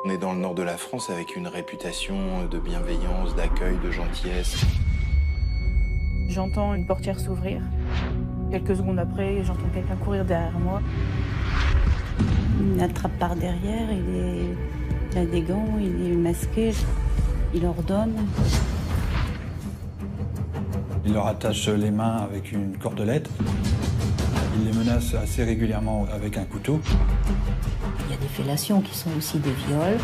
On est dans le nord de la France avec une réputation de bienveillance, d'accueil, de gentillesse. J'entends une portière s'ouvrir. Quelques secondes après, j'entends quelqu'un courir derrière moi. Il m'attrape par derrière, il a des gants, il est masqué, il ordonne. Il leur attache les mains avec une cordelette. Il les menace assez régulièrement avec un couteau. Il y a des fellations qui sont aussi des viols.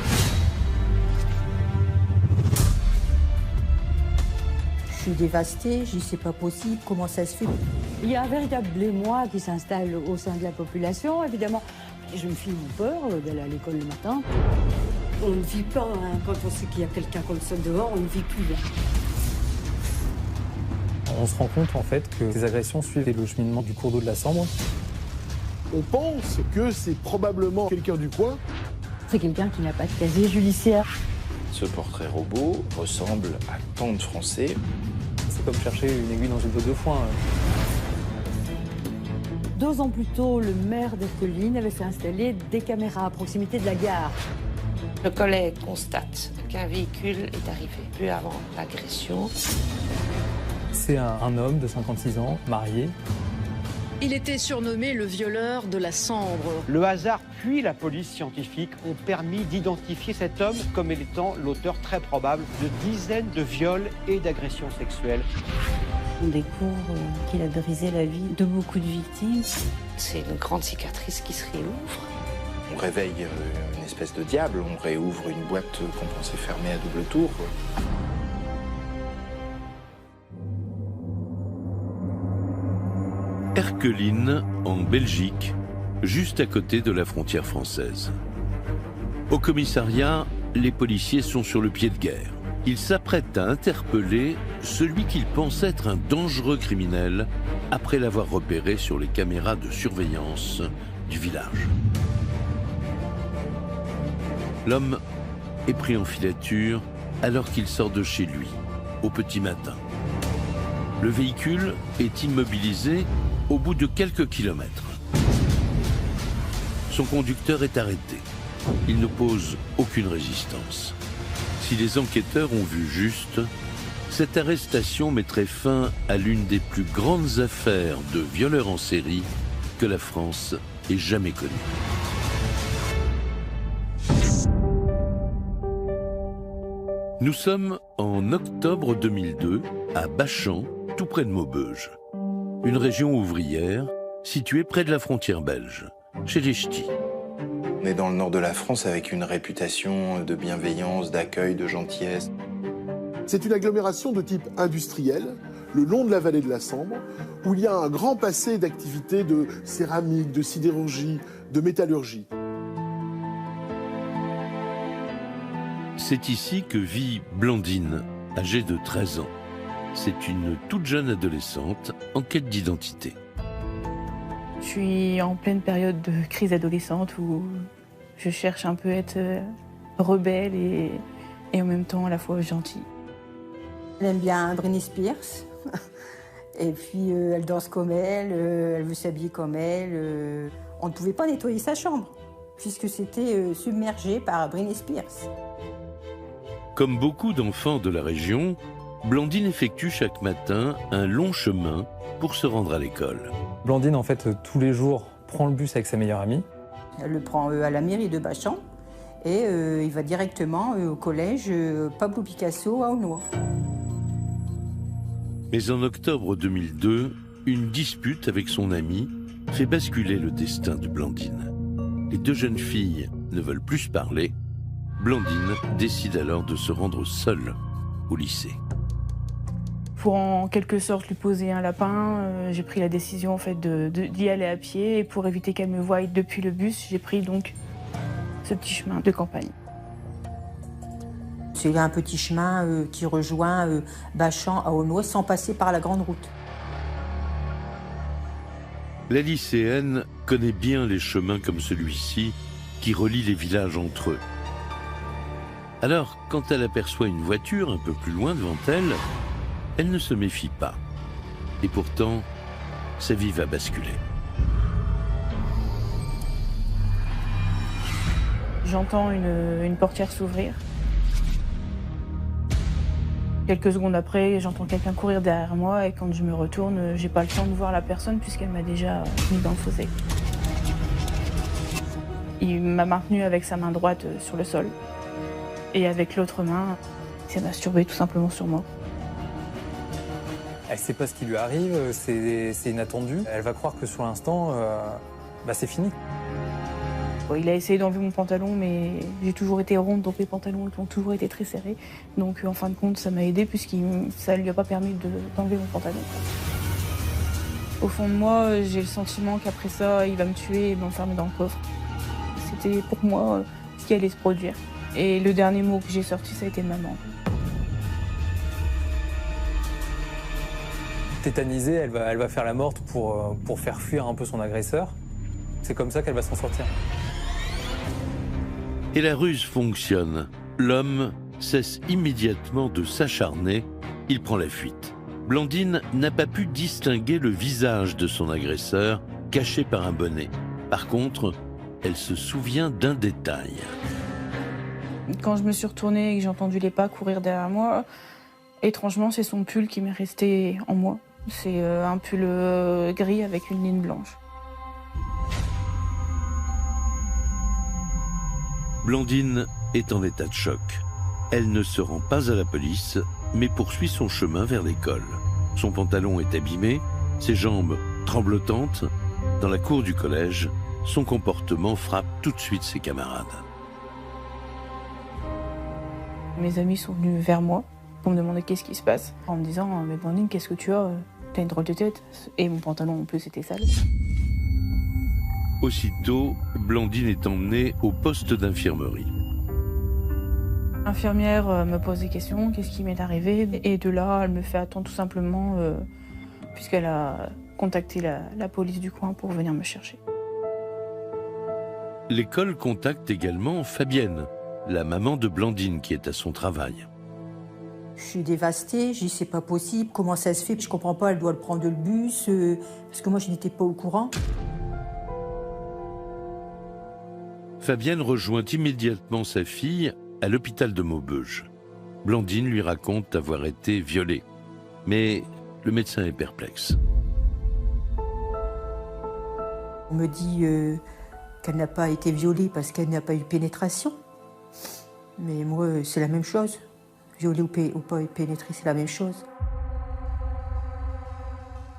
Je suis dévastée, je dis c'est pas possible, comment ça se fait? Il y a un véritable émoi qui s'installe au sein de la population, évidemment. Les jeunes filles ont peur d'aller à l'école le matin. On ne vit pas, hein. Quand on sait qu'il y a quelqu'un comme ça dehors, on ne vit plus. On se rend compte en fait que ces agressions suivent le cheminement du cours d'eau de la Sambre. On pense que c'est probablement quelqu'un du coin. C'est quelqu'un qui n'a pas de casier judiciaire. Ce portrait robot ressemble à tant de Français. C'est comme chercher une aiguille dans une botte de foin. 2 ans plus tôt, le maire d'Erqueline avait fait installer des caméras à proximité de la gare. Le collègue constate qu'un véhicule est arrivé peu avant l'agression. C'est un homme de 56 ans, marié. Il était surnommé le violeur de la Sambre. Le hasard puis la police scientifique ont permis d'identifier cet homme comme étant l'auteur très probable de dizaines de viols et d'agressions sexuelles. On découvre qu'il a brisé la vie de beaucoup de victimes. C'est une grande cicatrice qui se réouvre. On réveille une espèce de diable, on réouvre une boîte qu'on pensait fermée à double tour. Erqueline, en Belgique, juste à côté de la frontière française. Au commissariat, les policiers sont sur le pied de guerre. Ils s'apprêtent à interpeller celui qu'ils pensent être un dangereux criminel après l'avoir repéré sur les caméras de surveillance du village. L'homme est pris en filature alors qu'il sort de chez lui, au petit matin. Le véhicule est immobilisé au bout de quelques kilomètres. Son conducteur est arrêté. Il n'oppose aucune résistance. Si les enquêteurs ont vu juste, cette arrestation mettrait fin à l'une des plus grandes affaires de violeurs en série que la France ait jamais connue. Nous sommes en octobre 2002 à Bachan, tout près de Maubeuge. Une région ouvrière située près de la frontière belge, chez les Ch'tis. On est dans le nord de la France avec une réputation de bienveillance, d'accueil, de gentillesse. C'est une agglomération de type industriel, le long de la vallée de la Sambre, où il y a un grand passé d'activités de céramique, de sidérurgie, de métallurgie. C'est ici que vit Blandine, âgée de 13 ans. C'est une toute jeune adolescente en quête d'identité. Je suis en pleine période de crise adolescente où je cherche un peu à être rebelle et en même temps à la fois gentille. Elle aime bien Britney Spears. Et puis elle danse comme elle veut s'habiller comme elle. On ne pouvait pas nettoyer sa chambre, puisque c'était submergé par Britney Spears. Comme beaucoup d'enfants de la région, Blandine effectue chaque matin un long chemin pour se rendre à l'école. Blandine, en fait, tous les jours, prend le bus avec sa meilleure amie. Elle le prend à la mairie de Bachan et il va directement au collège Pablo Picasso à Aulnois. Mais en octobre 2002, une dispute avec son ami fait basculer le destin de Blandine. Les deux jeunes filles ne veulent plus se parler. Blandine décide alors de se rendre seule au lycée. Pour en quelque sorte lui poser un lapin, j'ai pris la décision en fait d'y aller à pied. Et pour éviter qu'elle me voie depuis le bus, j'ai pris donc ce petit chemin de campagne. C'est un petit chemin qui rejoint Bachan à Aulnois sans passer par la grande route. La lycéenne connaît bien les chemins comme celui-ci qui relient les villages entre eux. Alors, quand elle aperçoit une voiture un peu plus loin devant elle, elle ne se méfie pas. Et pourtant, sa vie va basculer. J'entends une portière s'ouvrir. Quelques secondes après, j'entends quelqu'un courir derrière moi et quand je me retourne, j'ai pas le temps de voir la personne puisqu'elle m'a déjà mis dans le fossé. Il m'a maintenue avec sa main droite sur le sol et avec l'autre main, il s'est masturbé tout simplement sur moi. Elle sait pas ce qui lui arrive, c'est inattendu. Elle va croire que sur l'instant, c'est fini. Il a essayé d'enlever mon pantalon, mais j'ai toujours été ronde, donc les pantalons ont toujours été très serrés. Donc en fin de compte, ça m'a aidée puisque ça ne lui a pas permis d'enlever mon pantalon. Au fond de moi, j'ai le sentiment qu'après ça, il va me tuer et m'enfermer dans le coffre. C'était pour moi ce qui allait se produire. Et le dernier mot que j'ai sorti, ça a été maman. Tétanisée, elle va faire la morte pour faire fuir un peu son agresseur. C'est comme ça qu'elle va s'en sortir. Et la ruse fonctionne. L'homme cesse immédiatement de s'acharner. Il prend la fuite. Blandine n'a pas pu distinguer le visage de son agresseur, caché par un bonnet. Par contre, elle se souvient d'un détail. Quand je me suis retournée et que j'ai entendu les pas courir derrière moi, étrangement, c'est son pull qui m'est resté en moi. C'est un pull gris avec une ligne blanche. Blandine est en état de choc. Elle ne se rend pas à la police, mais poursuit son chemin vers l'école. Son pantalon est abîmé, ses jambes tremblotantes. Dans la cour du collège, son comportement frappe tout de suite ses camarades. Mes amis sont venus vers moi pour me demander qu'est-ce qui se passe, en me disant « Mais Blandine, qu'est-ce que tu as? T'as une drôle de tête ?» Et mon pantalon en plus était sale. Aussitôt, Blandine est emmenée au poste d'infirmerie. L'infirmière me pose des questions, qu'est-ce qui m'est arrivé? Et de là, elle me fait attendre tout simplement, puisqu'elle a contacté la police du coin pour venir me chercher. L'école contacte également Fabienne, la maman de Blandine qui est à son travail. Je suis dévastée, je dis c'est pas possible, comment ça se fait? Je comprends pas, elle doit le prendre le bus, parce que moi je n'étais pas au courant. Fabienne rejoint immédiatement sa fille à l'hôpital de Maubeuge. Blandine lui raconte avoir été violée, mais le médecin est perplexe. On me dit qu'elle n'a pas été violée parce qu'elle n'a pas eu pénétration. Mais moi, c'est la même chose. Violée ou pas pénétrée, c'est la même chose.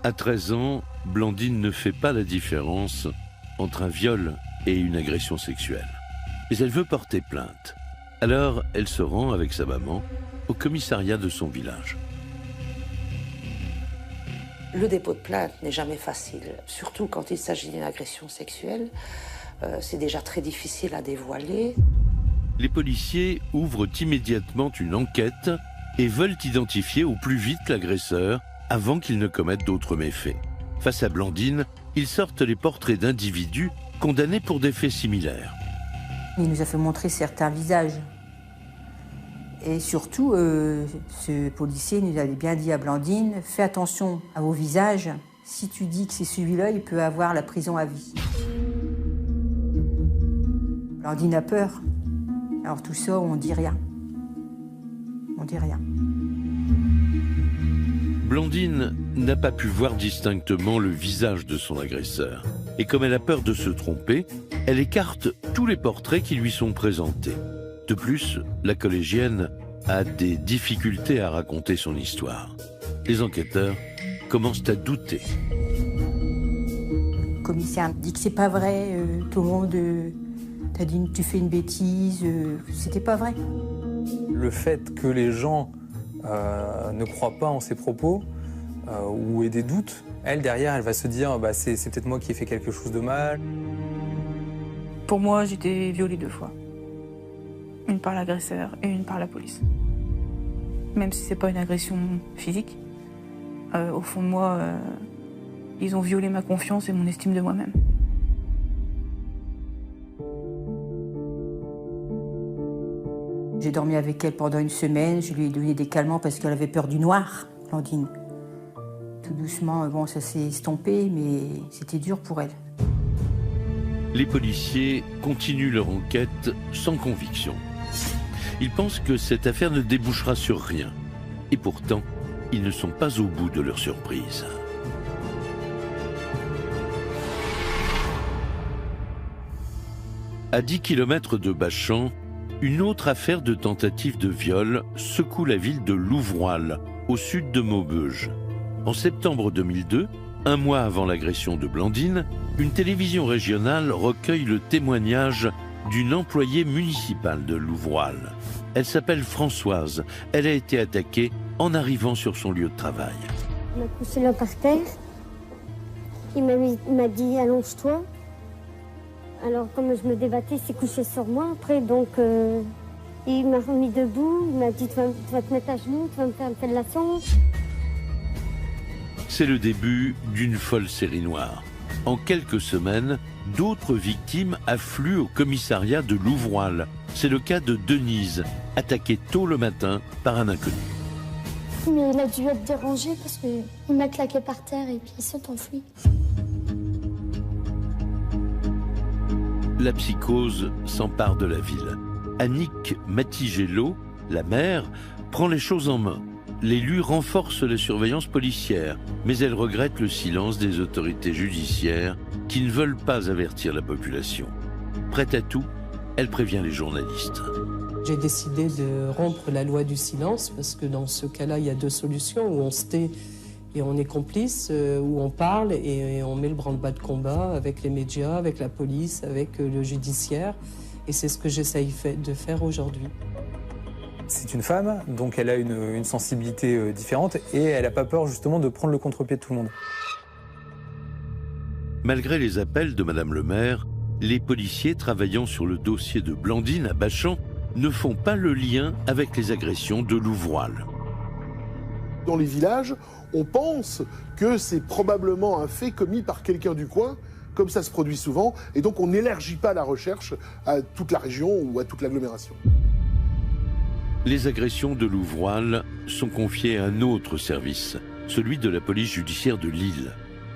À 13 ans, Blandine ne fait pas la différence entre un viol et une agression sexuelle. Mais elle veut porter plainte. Alors, elle se rend avec sa maman au commissariat de son village. Le dépôt de plainte n'est jamais facile, surtout quand il s'agit d'une agression sexuelle. C'est déjà très difficile à dévoiler. Les policiers ouvrent immédiatement une enquête et veulent identifier au plus vite l'agresseur avant qu'il ne commette d'autres méfaits. Face à Blandine, ils sortent les portraits d'individus condamnés pour des faits similaires. Il nous a fait montrer certains visages. Et surtout, ce policier nous avait bien dit à Blandine, fais attention à vos visages. Si tu dis que c'est celui-là, il peut avoir la prison à vie. Blandine a peur. Alors tout ça, on dit rien. On dit rien. Blandine n'a pas pu voir distinctement le visage de son agresseur. Et comme elle a peur de se tromper, elle écarte tous les portraits qui lui sont présentés. De plus, la collégienne a des difficultés à raconter son histoire. Les enquêteurs commencent à douter. Le commissaire dit que c'est pas vrai, tout le monde t'a dit tu fais une bêtise, c'était pas vrai. Le fait que les gens ne croient pas en ses propos ou aient des doutes, elle derrière elle va se dire c'est peut-être moi qui ai fait quelque chose de mal. Pour moi, j'ai été violée 2 fois. Une par l'agresseur et une par la police. Même si c'est pas une agression physique, au fond de moi, ils ont violé ma confiance et mon estime de moi-même. J'ai dormi avec elle pendant 1 semaine, je lui ai donné des calmants parce qu'elle avait peur du noir, Blandine. Tout doucement, bon, ça s'est estompé, mais c'était dur pour elle. Les policiers continuent leur enquête sans conviction. Ils pensent que cette affaire ne débouchera sur rien. Et pourtant, ils ne sont pas au bout de leur surprise. À 10 km de Bachan, une autre affaire de tentative de viol secoue la ville de Louvroil, au sud de Maubeuge. En septembre 2002, un mois avant l'agression de Blandine, une télévision régionale recueille le témoignage d'une employée municipale de Louvroil. Elle s'appelle Françoise. Elle a été attaquée en arrivant sur son lieu de travail. Il m'a poussé là par terre. Il m'a dit « allonge-toi ». Alors, comme je me débattais, il s'est couché sur moi. Après, donc, il m'a remis debout. Il m'a dit tu vas te mettre à genoux, tu vas me faire une fellation. C'est le début d'une folle série noire. En quelques semaines, d'autres victimes affluent au commissariat de Louvroil. C'est le cas de Denise, attaquée tôt le matin par un inconnu. Mais il a dû être dérangé parce qu'il m'a claqué par terre et puis il s'est enfui. La psychose s'empare de la ville. Annick Matigello, la maire, prend les choses en main. L'élu renforce la surveillance policière, mais elle regrette le silence des autorités judiciaires qui ne veulent pas avertir la population. Prête à tout, elle prévient les journalistes. J'ai décidé de rompre la loi du silence parce que dans ce cas-là, il y a deux solutions, où on se tait et on est complice, où on parle et on met le branle-bas de combat avec les médias, avec la police, avec le judiciaire. Et c'est ce que j'essaye de faire aujourd'hui. C'est une femme, donc elle a une sensibilité différente et elle n'a pas peur justement de prendre le contre-pied de tout le monde. Malgré les appels de Madame le maire, les policiers travaillant sur le dossier de Blandine à Bachan ne font pas le lien avec les agressions de Louvroil. Dans les villages, on pense que c'est probablement un fait commis par quelqu'un du coin, comme ça se produit souvent, et donc on n'élargit pas la recherche à toute la région ou à toute l'agglomération. Les agressions de Louvroil sont confiées à un autre service, celui de la police judiciaire de Lille.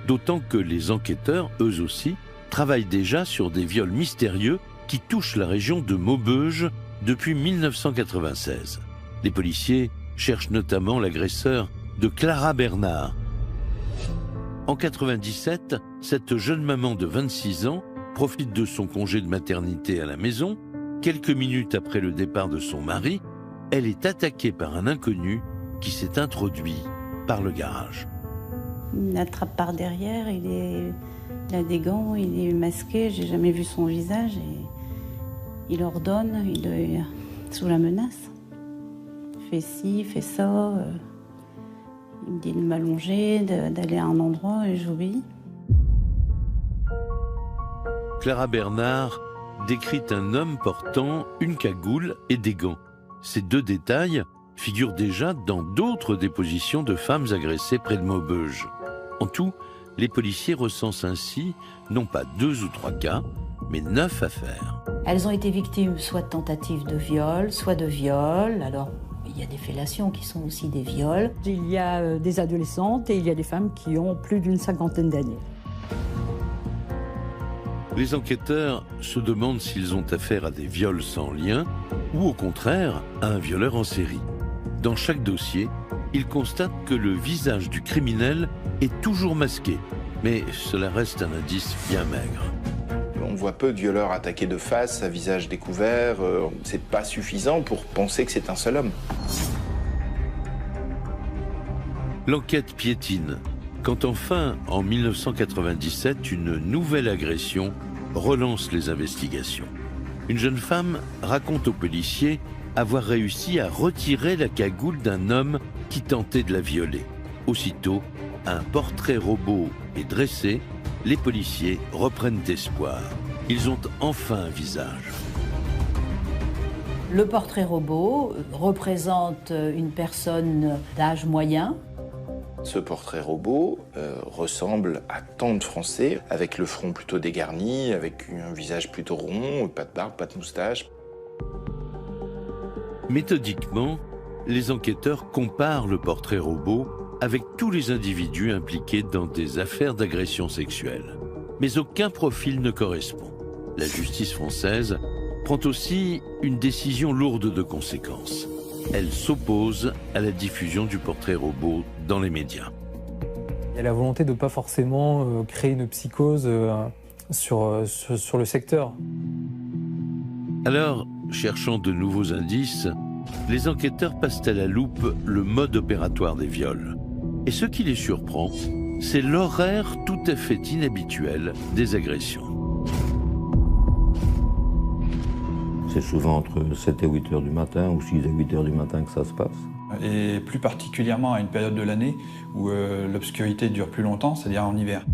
D'autant que les enquêteurs, eux aussi, travaillent déjà sur des viols mystérieux qui touchent la région de Maubeuge depuis 1996. Les policiers cherchent notamment l'agresseur de Clara Bernard. En 1997, cette jeune maman de 26 ans profite de son congé de maternité à la maison. Quelques minutes après le départ de son mari, elle est attaquée par un inconnu qui s'est introduit par le garage. Il l'attrape par derrière, il a des gants, il est masqué, j'ai jamais vu son visage et il ordonne, il est sous la menace. Il fait ci, il fait ça, il me dit de m'allonger, d'aller à un endroit et j'obéis. Clara Bernard décrit un homme portant une cagoule et des gants. Ces deux détails figurent déjà dans d'autres dépositions de femmes agressées près de Maubeuge. En tout, les policiers recensent ainsi non pas 2 ou 3 cas, mais 9 affaires. Elles ont été victimes soit de tentatives de viol, soit de viol. Alors, il y a des fellations qui sont aussi des viols. Il y a des adolescentes et il y a des femmes qui ont plus d'une 50aine d'années. Les enquêteurs se demandent s'ils ont affaire à des viols sans lien ou au contraire à un violeur en série. Dans chaque dossier, ils constatent que le visage du criminel est toujours masqué, mais cela reste un indice bien maigre. On voit peu de violeurs attaqués de face, à visage découvert. C'est pas suffisant pour penser que c'est un seul homme. L'enquête piétine quand enfin, en 1997, une nouvelle agression relance les investigations. Une jeune femme raconte aux policiers avoir réussi à retirer la cagoule d'un homme qui tentait de la violer. Aussitôt, un portrait robot est dressé, les policiers reprennent espoir. Ils ont enfin un visage. Le portrait robot représente une personne d'âge moyen. Ce portrait robot ressemble à tant de Français, avec le front plutôt dégarni, avec un visage plutôt rond, pas de barbe, pas de moustache. Méthodiquement, les enquêteurs comparent le portrait robot avec tous les individus impliqués dans des affaires d'agression sexuelle. Mais aucun profil ne correspond. la justice française prend aussi une décision lourde de conséquences. Elle s'oppose à la diffusion du portrait robot dans les médias. Il y a la volonté de ne pas forcément créer une psychose sur le secteur. Alors, cherchant de nouveaux indices, les enquêteurs passent à la loupe le mode opératoire des viols. Et ce qui les surprend, c'est l'horaire tout à fait inhabituel des agressions. C'est souvent entre 7 et 8 heures du matin ou 6 et 8 heures du matin que ça se passe. Et plus particulièrement à une période de l'année où l'obscurité dure plus longtemps, c'est-à-dire en hiver.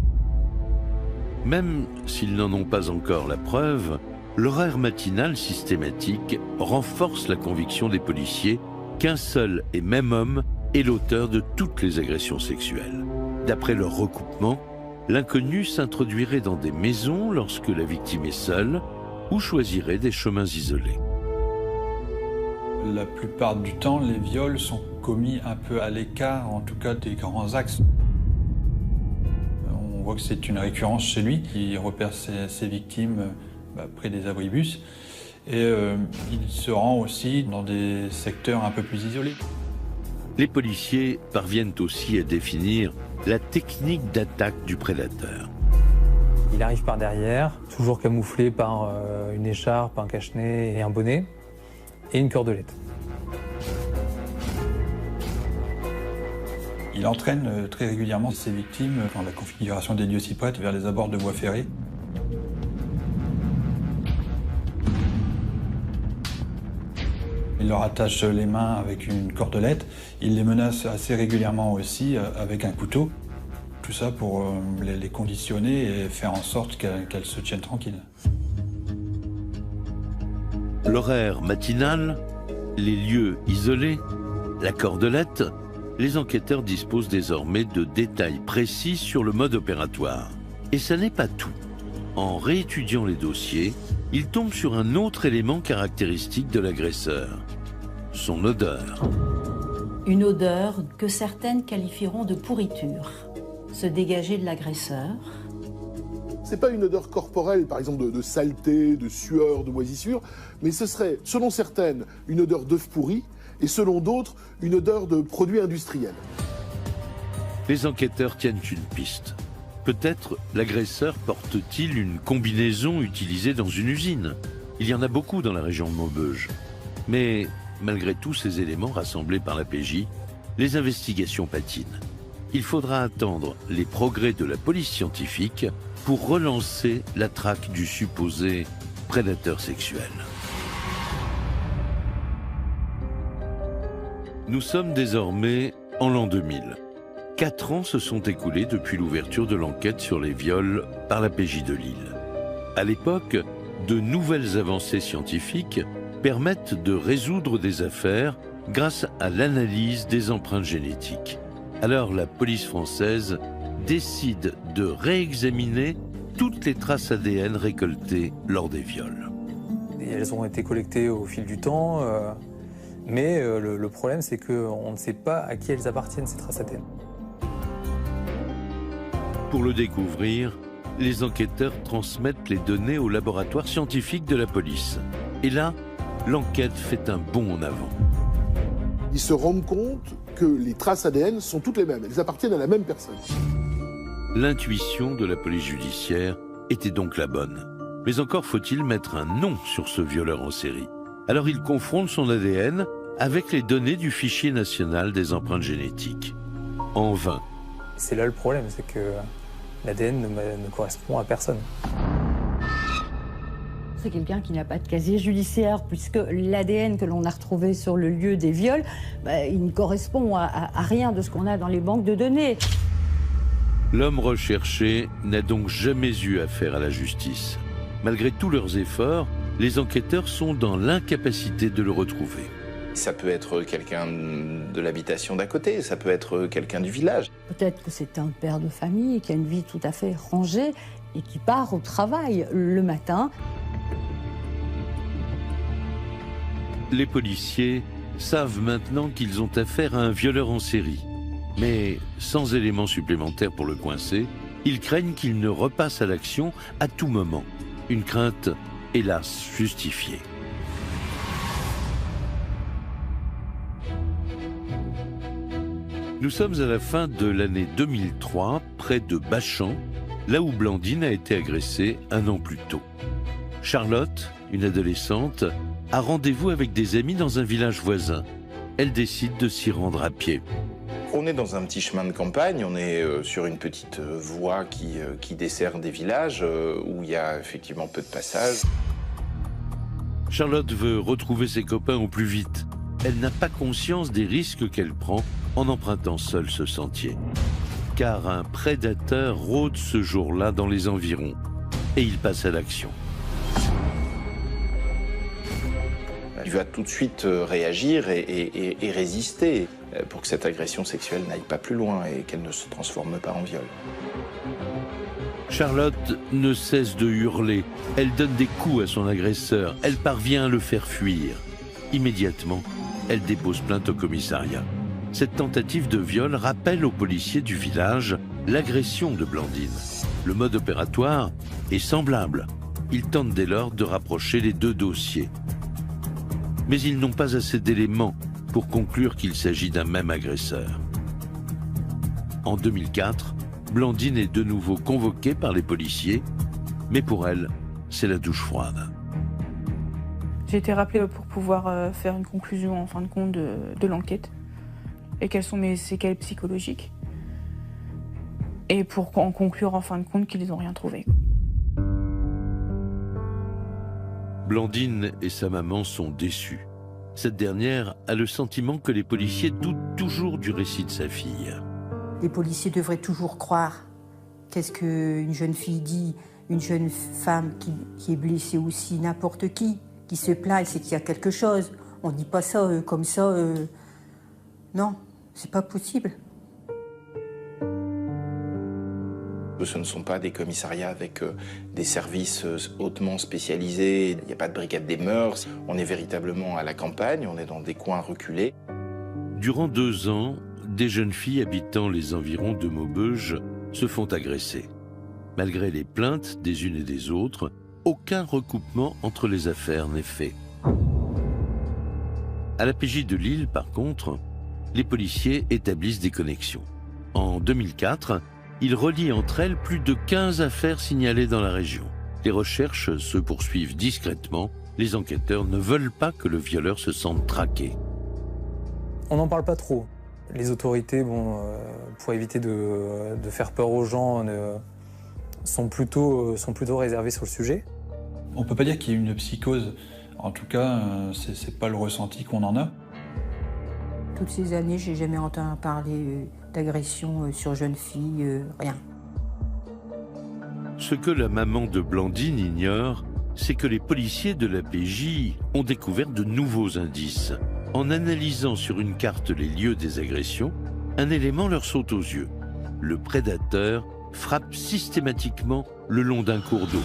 Même s'ils n'en ont pas encore la preuve, l'horaire matinal systématique renforce la conviction des policiers qu'un seul et même homme est l'auteur de toutes les agressions sexuelles. D'après leur recoupement, l'inconnu s'introduirait dans des maisons lorsque la victime est seule ou choisirait des chemins isolés. La plupart du temps, les viols sont commis un peu à l'écart, en tout cas des grands axes. On voit que c'est une récurrence chez lui. Il repère ses victimes près des abribus et il se rend aussi dans des secteurs un peu plus isolés. Les policiers parviennent aussi à définir la technique d'attaque du prédateur. Il arrive par derrière, toujours camouflé par une écharpe, un cache-nez et un bonnet, et une cordelette. Il entraîne très régulièrement ses victimes dans la configuration des lieux s'y prête vers les abords de voies ferrées. Il leur attache les mains avec une cordelette. Il les menace assez régulièrement aussi avec un couteau. Tout ça pour les conditionner et faire en sorte qu'elles se tiennent tranquilles. L'horaire matinal, les lieux isolés, la cordelette, les enquêteurs disposent désormais de détails précis sur le mode opératoire. Et ça n'est pas tout. En réétudiant les dossiers, ils tombent sur un autre élément caractéristique de l'agresseur, son odeur. Une odeur que certaines qualifieront de pourriture, se dégager de l'agresseur. C'est pas une odeur corporelle, par exemple de saleté, de sueur, de moisissure, mais ce serait, selon certaines, une odeur d'œuf pourri, et selon d'autres, une odeur de produits industriels. Les enquêteurs tiennent une piste. Peut-être l'agresseur porte-t-il une combinaison utilisée dans une usine. Il y en a beaucoup dans la région de Maubeuge. Mais malgré tous ces éléments rassemblés par la PJ, les investigations patinent. Il faudra attendre les progrès de la police scientifique pour relancer la traque du supposé prédateur sexuel. Nous sommes désormais en l'an 2000. 4 ans se sont écoulés depuis l'ouverture de l'enquête sur les viols par la PJ de Lille. À l'époque, de nouvelles avancées scientifiques permettent de résoudre des affaires grâce à l'analyse des empreintes génétiques. Alors la police française décide de réexaminer toutes les traces ADN récoltées lors des viols. Et elles ont été collectées au fil du temps, mais le problème c'est qu'on ne sait pas à qui elles appartiennent, ces traces ADN. Pour le découvrir, les enquêteurs transmettent les données au laboratoire scientifique de la police. Et là, l'enquête fait un bond en avant. Ils se rendent compte que les traces ADN sont toutes les mêmes, elles appartiennent à la même personne. L'intuition de la police judiciaire était donc la bonne. Mais encore faut-il mettre un nom sur ce violeur en série. Alors ils confrontent son ADN avec les données du fichier national des empreintes génétiques. En vain. C'est là le problème, c'est que l'ADN ne correspond à personne. C'est quelqu'un qui n'a pas de casier judiciaire, puisque l'ADN que l'on a retrouvé sur le lieu des viols, il ne correspond à rien de ce qu'on a dans les banques de données. L'homme recherché n'a donc jamais eu affaire à la justice. Malgré tous leurs efforts, les enquêteurs sont dans l'incapacité de le retrouver. Ça peut être quelqu'un de l'habitation d'à côté, ça peut être quelqu'un du village. Peut-être que c'est un père de famille qui a une vie tout à fait rangée et qui part au travail le matin. Les policiers savent maintenant qu'ils ont affaire à un violeur en série. Mais sans éléments supplémentaires pour le coincer, ils craignent qu'il ne repasse à l'action à tout moment. Une crainte, hélas, justifiée. Nous sommes à la fin de l'année 2003, près de Bachan, là où Blandine a été agressée un an plus tôt. Charlotte, une adolescente, a rendez-vous avec des amis dans un village voisin. Elle décide de s'y rendre à pied. On est dans un petit chemin de campagne, on est sur une petite voie qui dessert des villages où il y a effectivement peu de passages. Charlotte veut retrouver ses copains au plus vite. Elle n'a pas conscience des risques qu'elle prend en empruntant seule ce sentier. Car un prédateur rôde ce jour-là dans les environs et il passe à l'action. Il va tout de suite réagir et résister pour que cette agression sexuelle n'aille pas plus loin et qu'elle ne se transforme pas en viol. Charlotte ne cesse de hurler. Elle donne des coups à son agresseur. Elle parvient à le faire fuir. Immédiatement, elle dépose plainte au commissariat. Cette tentative de viol rappelle aux policiers du village l'agression de Blandine. Le mode opératoire est semblable. Ils tentent dès lors de rapprocher les deux dossiers. Mais ils n'ont pas assez d'éléments pour conclure qu'il s'agit d'un même agresseur. En 2004, Blandine est de nouveau convoquée par les policiers, mais pour elle, c'est la douche froide. J'ai été rappelée pour pouvoir faire une conclusion en fin de compte de l'enquête et quelles sont mes séquelles psychologiques et pour en conclure en fin de compte qu'ils n'ont rien trouvé. Blandine et sa maman sont déçues. Cette dernière a le sentiment que les policiers doutent toujours du récit de sa fille. Les policiers devraient toujours croire. Qu'est-ce qu'une jeune fille dit, une jeune femme qui est blessée aussi, n'importe qui se plaint, c'est qu'il y a quelque chose. On ne dit pas ça comme ça. Non, c'est pas possible. Ce ne sont pas des commissariats avec des services hautement spécialisés. Il n'y a pas de brigade des mœurs. On est véritablement à la campagne, on est dans des coins reculés. Durant 2 ans, des jeunes filles habitant les environs de Maubeuge se font agresser. Malgré les plaintes des unes et des autres, aucun recoupement entre les affaires n'est fait. À la PJ de Lille, par contre, les policiers établissent des connexions. En 2004, ils relient entre elles plus de 15 affaires signalées dans la région. Les recherches se poursuivent discrètement. Les enquêteurs ne veulent pas que le violeur se sente traqué. On n'en parle pas trop. Les autorités, pour éviter de faire peur aux gens, sont plutôt réservées sur le sujet. On ne peut pas dire qu'il y ait une psychose. En tout cas, c'est pas le ressenti qu'on en a. Toutes ces années, j'ai jamais entendu parler d'agression sur jeune fille, rien. Ce que la maman de Blandine ignore, c'est que les policiers de la PJ ont découvert de nouveaux indices. En analysant sur une carte les lieux des agressions, un élément leur saute aux yeux. Le prédateur frappe systématiquement le long d'un cours d'eau.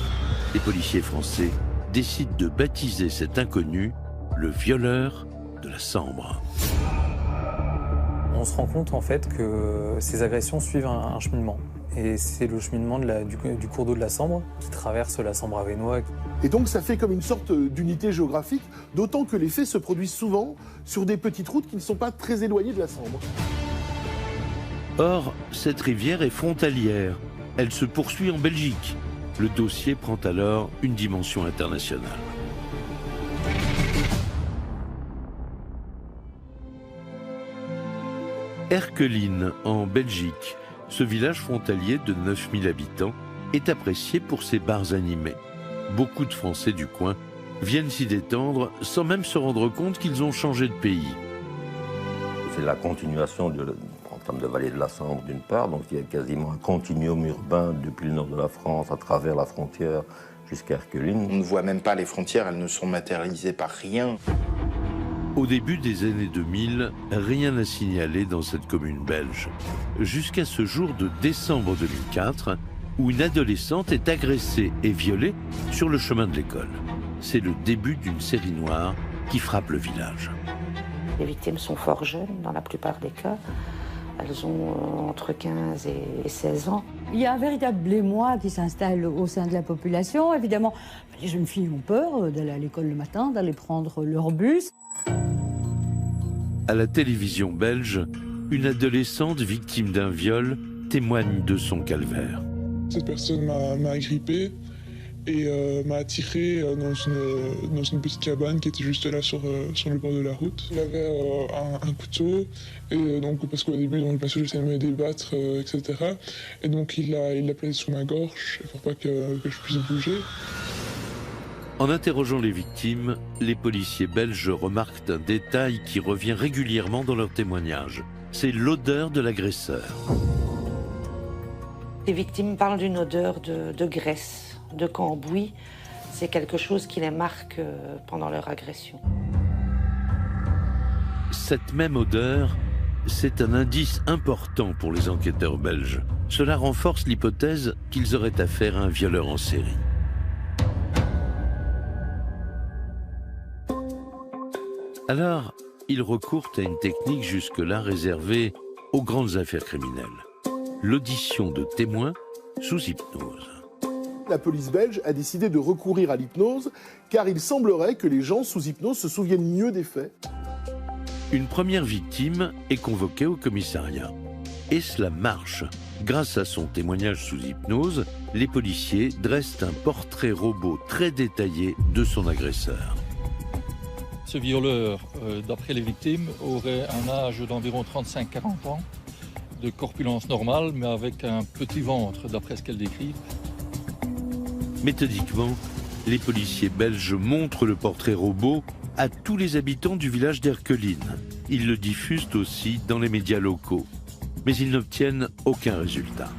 Les policiers français décident de baptiser cet inconnu le violeur de la Sambre. On se rend compte en fait que ces agressions suivent un cheminement. Et c'est le cheminement du cours d'eau de la Sambre qui traverse la Sambre-Avesnois. Et donc ça fait comme une sorte d'unité géographique, d'autant que les faits se produisent souvent sur des petites routes qui ne sont pas très éloignées de la Sambre. Or, cette rivière est frontalière. Elle se poursuit en Belgique. Le dossier prend alors une dimension internationale. Erqueline, en Belgique, ce village frontalier de 9000 habitants est apprécié pour ses bars animés. Beaucoup de Français du coin viennent s'y détendre sans même se rendre compte qu'ils ont changé de pays. C'est la continuation en termes de vallée de la Sambre d'une part, donc il y a quasiment un continuum urbain depuis le nord de la France à travers la frontière jusqu'à Erqueline. On ne voit même pas les frontières, elles ne sont matérialisées par rien. Au début des années 2000, rien n'a signalé dans cette commune belge. Jusqu'à ce jour de décembre 2004, où une adolescente est agressée et violée sur le chemin de l'école. C'est le début d'une série noire qui frappe le village. Les victimes sont fort jeunes dans la plupart des cas. Elles ont entre 15 et 16 ans. Il y a un véritable émoi qui s'installe au sein de la population. Évidemment, les jeunes filles ont peur d'aller à l'école le matin, d'aller prendre leur bus. À la télévision belge, une adolescente victime d'un viol témoigne de son calvaire. Cette personne m'a agrippé et m'a attiré dans une petite cabane qui était juste là sur le bord de la route. Il avait un couteau, et donc, parce qu'au début, dans le passage, j'essayais de me débattre, etc. Et donc il l'a placé sous ma gorge pour pas que je puisse bouger. En interrogeant les victimes, les policiers belges remarquent un détail qui revient régulièrement dans leurs témoignages. C'est l'odeur de l'agresseur. Les victimes parlent d'une odeur de graisse, de cambouis. C'est quelque chose qui les marque pendant leur agression. Cette même odeur, c'est un indice important pour les enquêteurs belges. Cela renforce l'hypothèse qu'ils auraient affaire à un violeur en série. Alors, ils recourent à une technique jusque-là réservée aux grandes affaires criminelles. L'audition de témoins sous hypnose. La police belge a décidé de recourir à l'hypnose car il semblerait que les gens sous hypnose se souviennent mieux des faits. Une première victime est convoquée au commissariat. Et cela marche. Grâce à son témoignage sous hypnose, les policiers dressent un portrait robot très détaillé de son agresseur. Ce violeur, d'après les victimes, aurait un âge d'environ 35-40 ans, de corpulence normale, mais avec un petit ventre, d'après ce qu'elle décrit. Méthodiquement, les policiers belges montrent le portrait robot à tous les habitants du village d'Erqueline. Ils le diffusent aussi dans les médias locaux. Mais ils n'obtiennent aucun résultat.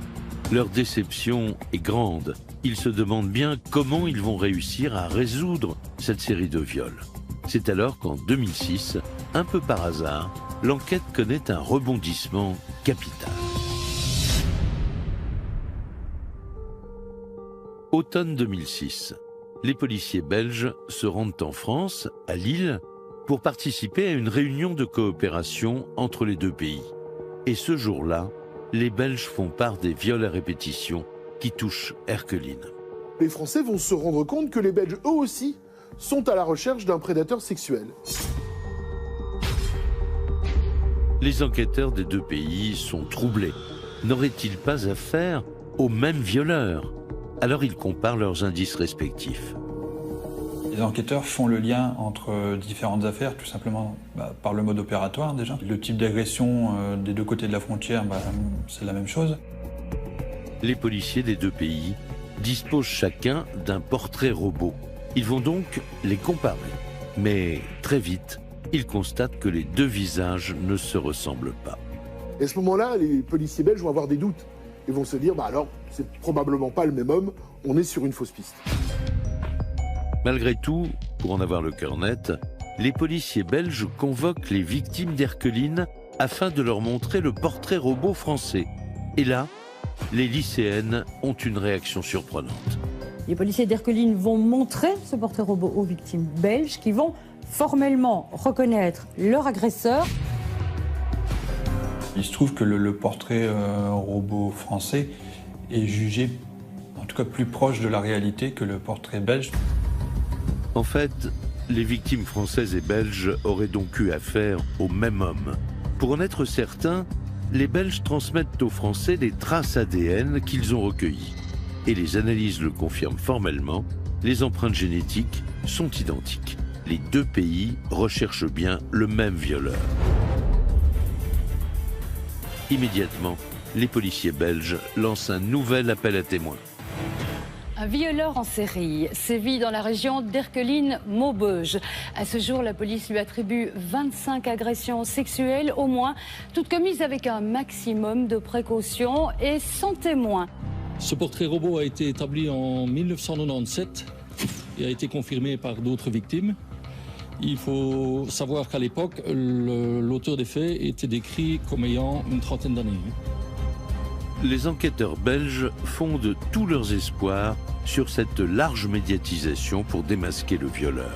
Leur déception est grande. Ils se demandent bien comment ils vont réussir à résoudre cette série de viols. C'est alors qu'en 2006, un peu par hasard, l'enquête connaît un rebondissement capital. Automne 2006, les policiers belges se rendent en France, à Lille, pour participer à une réunion de coopération entre les deux pays. Et ce jour-là, les Belges font part des viols à répétition qui touchent Erqueline. Les Français vont se rendre compte que les Belges, eux aussi, sont à la recherche d'un prédateur sexuel. Les enquêteurs des deux pays sont troublés. N'auraient-ils pas affaire aux mêmes violeurs? Alors ils comparent leurs indices respectifs. Les enquêteurs font le lien entre différentes affaires, tout simplement par le mode opératoire déjà. Le type d'agression des deux côtés de la frontière, c'est la même chose. Les policiers des deux pays disposent chacun d'un portrait robot. Ils vont donc les comparer. Mais très vite, ils constatent que les deux visages ne se ressemblent pas. Et à ce moment-là, les policiers belges vont avoir des doutes. Ils vont se dire, alors, c'est probablement pas le même homme, on est sur une fausse piste. Malgré tout, pour en avoir le cœur net, les policiers belges convoquent les victimes d'Erqueline afin de leur montrer le portrait robot français. Et là, les lycéennes ont une réaction surprenante. Les policiers d'Erqueline vont montrer ce portrait robot aux victimes belges qui vont formellement reconnaître leur agresseur. Il se trouve que le portrait robot français est jugé, en tout cas plus proche de la réalité que le portrait belge. En fait, les victimes françaises et belges auraient donc eu affaire au même homme. Pour en être certains, les Belges transmettent aux Français les traces ADN qu'ils ont recueillies. Et les analyses le confirment formellement, les empreintes génétiques sont identiques. Les deux pays recherchent bien le même violeur. Immédiatement, les policiers belges lancent un nouvel appel à témoins. Un violeur en série sévit dans la région d'Erqueline-Maubeuge. À ce jour, la police lui attribue 25 agressions sexuelles au moins, toutes commises avec un maximum de précautions et sans témoin. Ce portrait robot a été établi en 1997 et a été confirmé par d'autres victimes. Il faut savoir qu'à l'époque, l'auteur des faits était décrit comme ayant une trentaine d'années. Les enquêteurs belges fondent tous leurs espoirs sur cette large médiatisation pour démasquer le violeur.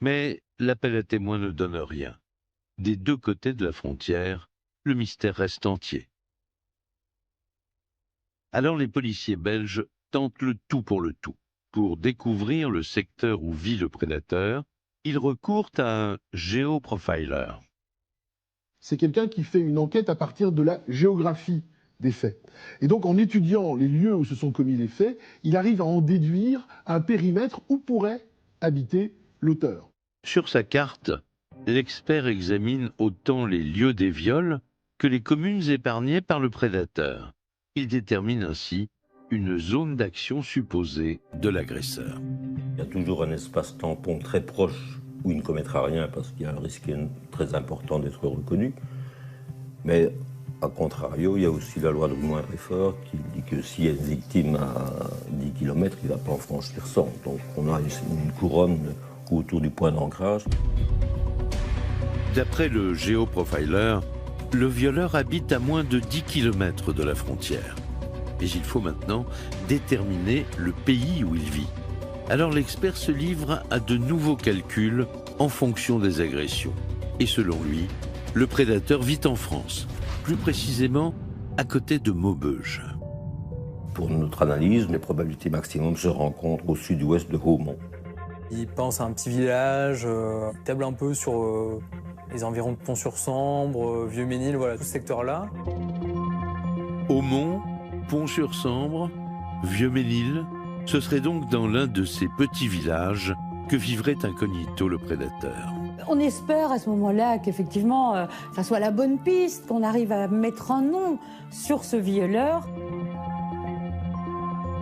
Mais l'appel à témoins ne donne rien. Des deux côtés de la frontière, le mystère reste entier. Alors les policiers belges tentent le tout. Pour découvrir le secteur où vit le prédateur, ils recourent à un géoprofiler. C'est quelqu'un qui fait une enquête à partir de la géographie des faits. Et donc en étudiant les lieux où se sont commis les faits, il arrive à en déduire un périmètre où pourrait habiter l'auteur. Sur sa carte, l'expert examine autant les lieux des viols que les communes épargnées par le prédateur. Il détermine ainsi une zone d'action supposée de l'agresseur. Il y a toujours un espace tampon très proche où il ne commettra rien parce qu'il y a un risque très important d'être reconnu. Mais a contrario, il y a aussi la loi de moindre effort qui dit que s'il y a une victime à 10 km, il ne va pas en franchir 100. Donc on a une couronne autour du point d'ancrage. D'après le géoprofiler, le violeur habite à moins de 10 km de la frontière. Mais il faut maintenant déterminer le pays où il vit. Alors l'expert se livre à de nouveaux calculs en fonction des agressions. Et selon lui, le prédateur vit en France, plus précisément à côté de Maubeuge. Pour notre analyse, les probabilités maximum se rencontrent au sud-ouest de Haumont. Il pense à un petit village, il table un peu sur les environs de Pont-sur-Sambre, Vieux-Ménil, voilà, tout ce secteur-là. Haumont, Pont-sur-Sambre, Vieux-Ménil, ce serait donc dans l'un de ces petits villages que vivrait incognito le prédateur. On espère à ce moment-là qu'effectivement, ça soit la bonne piste, qu'on arrive à mettre un nom sur ce violeur.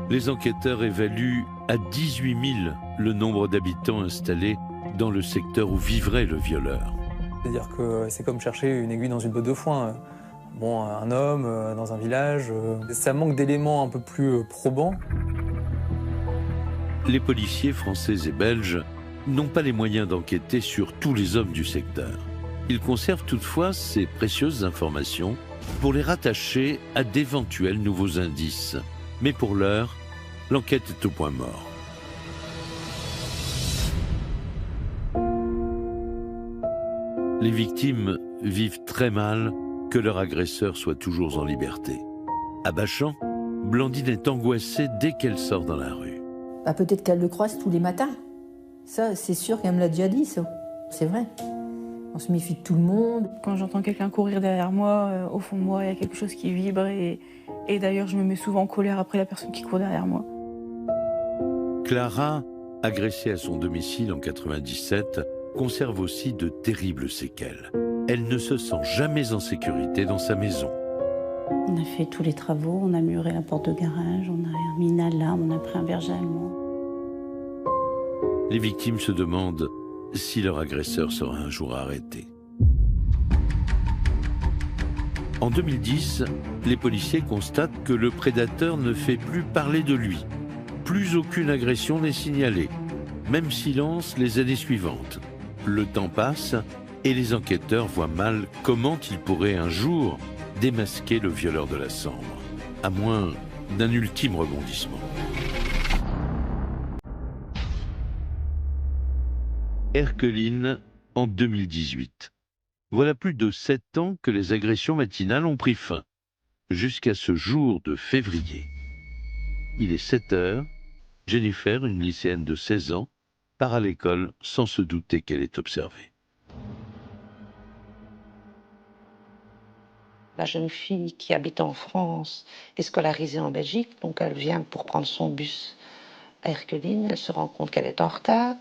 Les enquêteurs évaluent à 18 000 le nombre d'habitants installés dans le secteur où vivrait le violeur. C'est-à-dire que c'est comme chercher une aiguille dans une botte de foin. Bon, un homme dans un village, ça manque d'éléments un peu plus probants. Les policiers français et belges n'ont pas les moyens d'enquêter sur tous les hommes du secteur. Ils conservent toutefois ces précieuses informations pour les rattacher à d'éventuels nouveaux indices. Mais pour l'heure, l'enquête est au point mort. Les victimes vivent très mal que leur agresseur soit toujours en liberté. À Bachan, Blandine est angoissée dès qu'elle sort dans la rue. Bah, peut-être qu'elle le croise tous les matins. Ça, c'est sûr qu'elle me l'a déjà dit, ça. C'est vrai. On se méfie de tout le monde. Quand j'entends quelqu'un courir derrière moi, au fond de moi, il y a quelque chose qui vibre. Et d'ailleurs, je me mets souvent en colère après la personne qui court derrière moi. Clara, agressée à son domicile en 1997, conserve aussi de terribles séquelles. Elle ne se sent jamais en sécurité dans sa maison. On a fait tous les travaux, on a muré la porte de garage, on a mis une alarme, on a pris un berger allemand. Les victimes se demandent si leur agresseur sera un jour arrêté. En 2010, les policiers constatent que le prédateur ne fait plus parler de lui. Plus aucune agression n'est signalée. Même silence les années suivantes. Le temps passe et les enquêteurs voient mal comment ils pourraient un jour démasquer le violeur de la Sambre, à moins d'un ultime rebondissement. Erqueline, en 2018. Voilà plus de 7 ans que les agressions matinales ont pris fin, jusqu'à ce jour de février. Il est 7 heures, Jennifer, une lycéenne de 16 ans, part à l'école sans se douter qu'elle est observée. La jeune fille qui habite en France est scolarisée en Belgique, donc elle vient pour prendre son bus à Erqueline. Elle se rend compte qu'elle est en retard.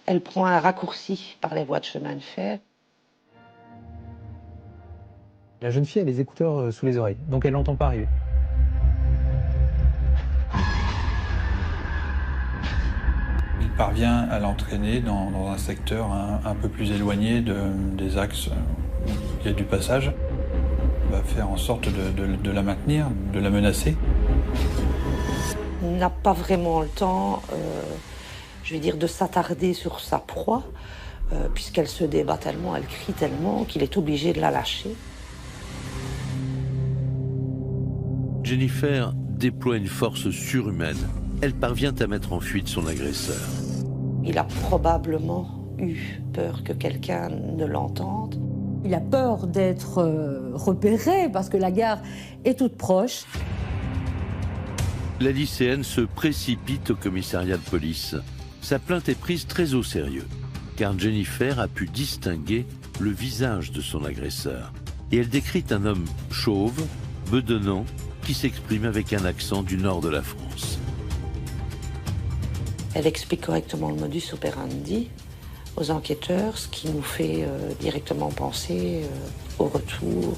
Elle prend un raccourci par les voies de chemin de fer. La jeune fille a les écouteurs sous les oreilles, donc elle n'entend pas arriver. Il parvient à l'entraîner dans un secteur un peu plus éloigné des axes où il y a du passage. Il va faire en sorte de la maintenir, de la menacer. Il n'a pas vraiment le temps, je vais dire, de s'attarder sur sa proie, puisqu'elle se débat tellement, elle crie tellement qu'il est obligé de la lâcher. Jennifer déploie une force surhumaine. Elle parvient à mettre en fuite son agresseur. Il a probablement eu peur que quelqu'un ne l'entende. Il a peur d'être repéré parce que la gare est toute proche. La lycéenne se précipite au commissariat de police. Sa plainte est prise très au sérieux, car Jennifer a pu distinguer le visage de son agresseur. Et elle décrit un homme chauve, bedonnant, qui s'exprime avec un accent du nord de la France. Elle explique correctement le modus operandi aux enquêteurs, ce qui nous fait directement penser au retour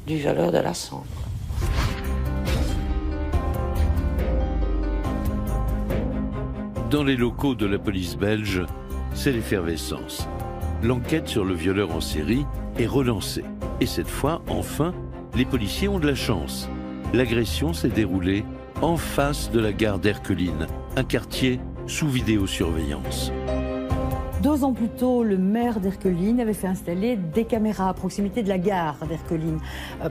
du violeur de la Sambre. Dans les locaux de la police belge, c'est l'effervescence. L'enquête sur le violeur en série est relancée. Et cette fois, enfin, les policiers ont de la chance. L'agression s'est déroulée en face de la gare d'Erqueline, un quartier sous vidéosurveillance. 2 ans plus tôt, le maire d'Erqueline avait fait installer des caméras à proximité de la gare d'Erqueline.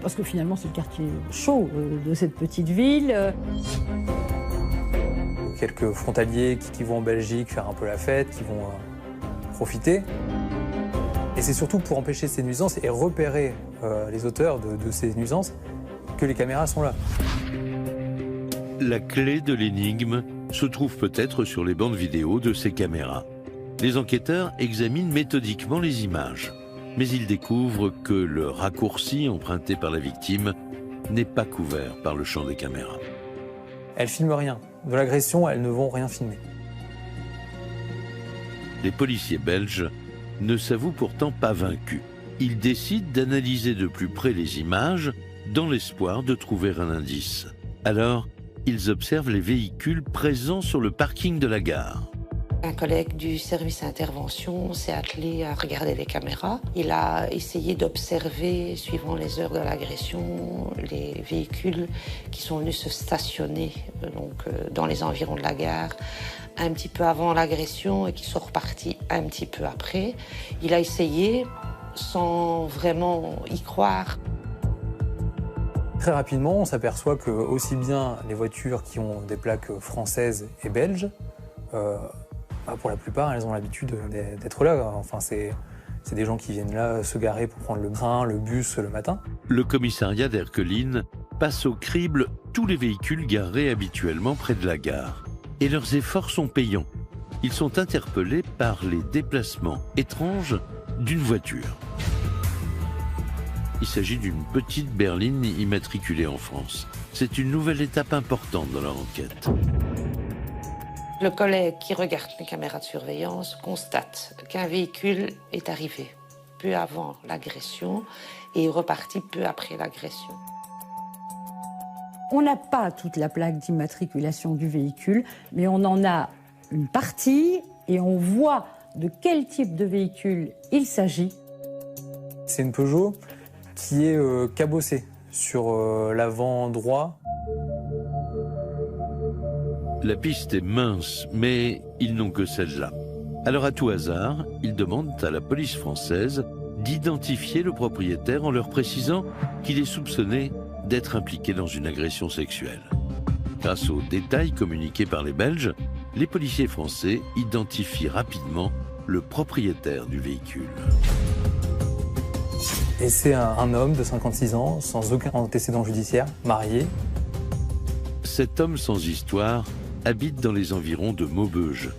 Parce que finalement, c'est le quartier chaud de cette petite ville. Quelques frontaliers qui vont en Belgique faire un peu la fête, qui vont profiter. Et c'est surtout pour empêcher ces nuisances et repérer les auteurs de ces nuisances que les caméras sont là. La clé de l'énigme se trouve peut-être sur les bandes vidéo de ces caméras. Les enquêteurs examinent méthodiquement les images, mais ils découvrent que le raccourci emprunté par la victime n'est pas couvert par le champ des caméras. Elles filment rien. De l'agression, elles ne vont rien filmer. Les policiers belges ne s'avouent pourtant pas vaincus. Ils décident d'analyser de plus près les images dans l'espoir de trouver un indice. Alors, ils observent les véhicules présents sur le parking de la gare. Un collègue du service intervention s'est attelé à regarder les caméras. Il a essayé d'observer, suivant les heures de l'agression, les véhicules qui sont venus se stationner dans les environs de la gare un petit peu avant l'agression et qui sont repartis un petit peu après. Il a essayé, sans vraiment y croire. Très rapidement, on s'aperçoit que aussi bien les voitures qui ont des plaques françaises et belges, pour la plupart, elles ont l'habitude d'être là. Enfin, c'est des gens qui viennent là se garer pour prendre le train, le bus le matin. Le commissariat d'Erqueline passe au crible tous les véhicules garés habituellement près de la gare. Et leurs efforts sont payants. Ils sont interpellés par les déplacements étranges d'une voiture. Il s'agit d'une petite berline immatriculée en France. C'est une nouvelle étape importante dans leur enquête. Le collègue qui regarde les caméras de surveillance constate qu'un véhicule est arrivé peu avant l'agression et est reparti peu après l'agression. On n'a pas toute la plaque d'immatriculation du véhicule, mais on en a une partie et on voit de quel type de véhicule il s'agit. C'est une Peugeot qui est cabossée sur l'avant droit. La piste est mince, mais ils n'ont que celle-là. Alors à tout hasard, ils demandent à la police française d'identifier le propriétaire en leur précisant qu'il est soupçonné d'être impliqué dans une agression sexuelle. Grâce aux détails communiqués par les Belges, les policiers français identifient rapidement le propriétaire du véhicule. Et c'est un homme de 56 ans, sans aucun antécédent judiciaire, marié. Cet homme sans histoire habite dans les environs de Maubeuge.